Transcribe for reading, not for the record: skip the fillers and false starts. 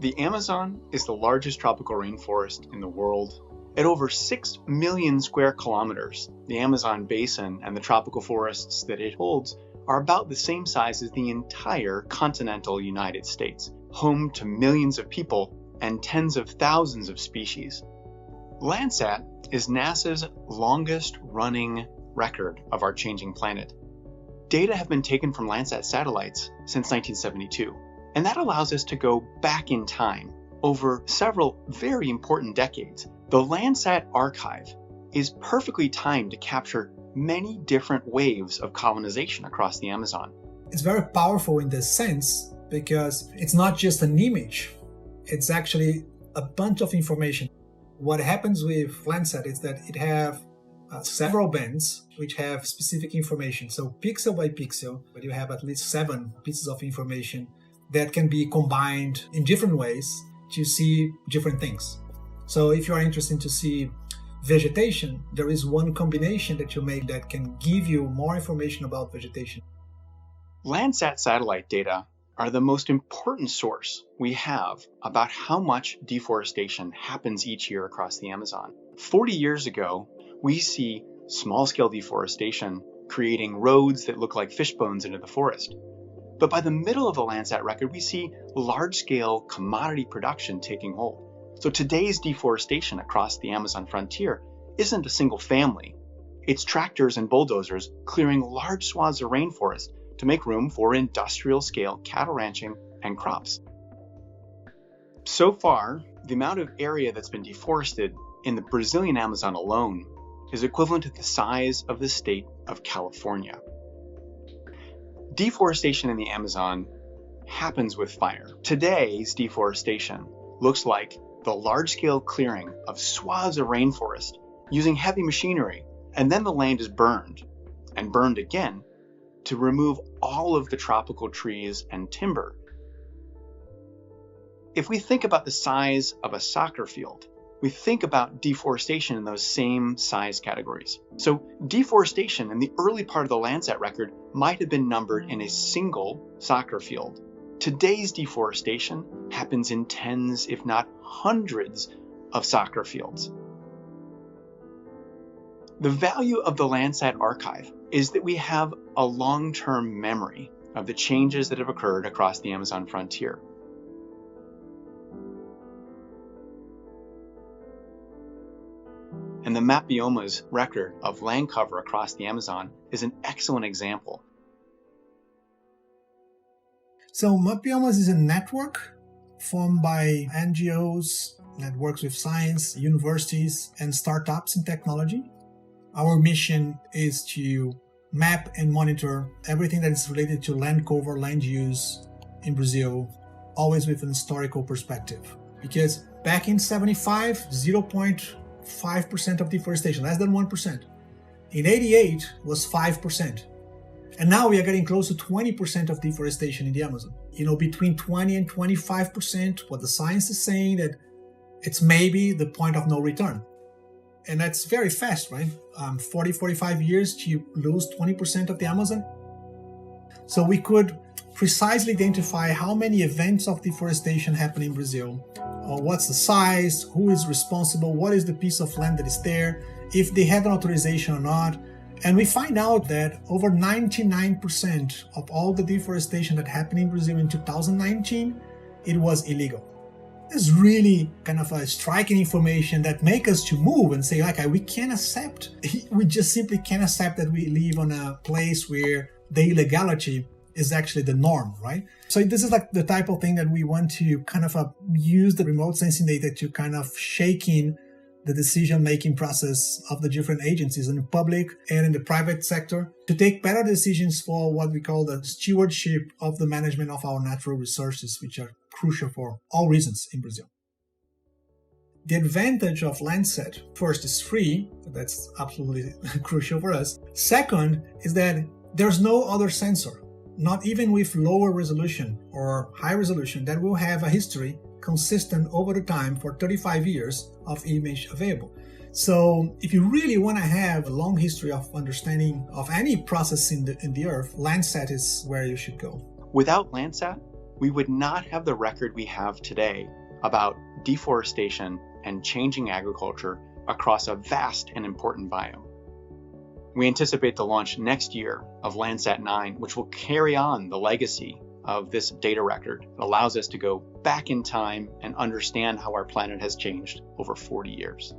The Amazon is the largest tropical rainforest in the world. At over 6 million square kilometers, the Amazon basin and the tropical forests that it holds are about the same size as the entire continental United States, home to millions of people and tens of thousands of species. Landsat is NASA's longest-running record of our changing planet. Data have been taken from Landsat satellites since 1972. And that allows us to go back in time over several very important decades. The Landsat archive is perfectly timed to capture many different waves of colonization across the Amazon. It's very powerful in this sense because it's not just an image, it's actually a bunch of information. What happens with Landsat is that it have several bands which have specific information. So pixel by pixel, but you have at least 7 pieces of information that can be combined in different ways to see different things. So if you are interested to see vegetation, there is one combination that you make that can give you more information about vegetation. Landsat satellite data are the most important source we have about how much deforestation happens each year across the Amazon. 40 years ago, we see small-scale deforestation creating roads that look like fish bones into the forest. But by the middle of the Landsat record, we see large-scale commodity production taking hold. So today's deforestation across the Amazon frontier isn't a single family. It's tractors and bulldozers clearing large swaths of rainforest to make room for industrial-scale cattle ranching and crops. So far, the amount of area that's been deforested in the Brazilian Amazon alone is equivalent to the size of the state of California. Deforestation in the Amazon happens with fire. Today's deforestation looks like the large-scale clearing of swaths of rainforest using heavy machinery, and then the land is burned, and burned again, to remove all of the tropical trees and timber. If we think about the size of a soccer field, we think about deforestation in those same size categories. So deforestation in the early part of the Landsat record might have been numbered in a single soccer field. Today's deforestation happens in tens, if not hundreds, of soccer fields. The value of the Landsat archive is that we have a long-term memory of the changes that have occurred across the Amazon frontier. And the MapBiomas record of land cover across the Amazon is an excellent example. So MapBiomas is a network formed by NGOs that works with science, universities, and startups in technology. Our mission is to map and monitor everything that is related to land cover, land use in Brazil, always with an historical perspective. Because back in 75, 0.5% of deforestation, less than 1%. In 88 was 5%. And now we are getting close to 20% of deforestation in the Amazon. Between 20 and 25%, what the science is saying that it's maybe the point of no return. And that's very fast, right? 40, 45 years to lose 20% of the Amazon. So we could precisely identify how many events of deforestation happen in Brazil, or what's the size, who is responsible, what is the piece of land that is there, if they have an authorization or not. And we find out that over 99% of all the deforestation that happened in Brazil in 2019, it was illegal. It's really kind of a striking information that make us to move and say, we just simply can't accept that we live on a place where the illegality is actually the norm, right? So this is like the type of thing that we want to kind of use the remote sensing data to kind of shake in the decision-making process of the different agencies in the public and in the private sector to take better decisions for what we call the stewardship of the management of our natural resources, which are crucial for all reasons in Brazil. The advantage of Landsat, first, is free. That's absolutely crucial for us. Second is that there's no other sensor, not even with lower resolution or high resolution, that will have a history consistent over the time for 35 years of image available. So if you really want to have a long history of understanding of any process in the Earth, Landsat is where you should go. Without Landsat, we would not have the record we have today about deforestation and changing agriculture across a vast and important biome. We anticipate the launch next year of Landsat 9, which will carry on the legacy of this data record. It allows us to go back in time and understand how our planet has changed over 40 years.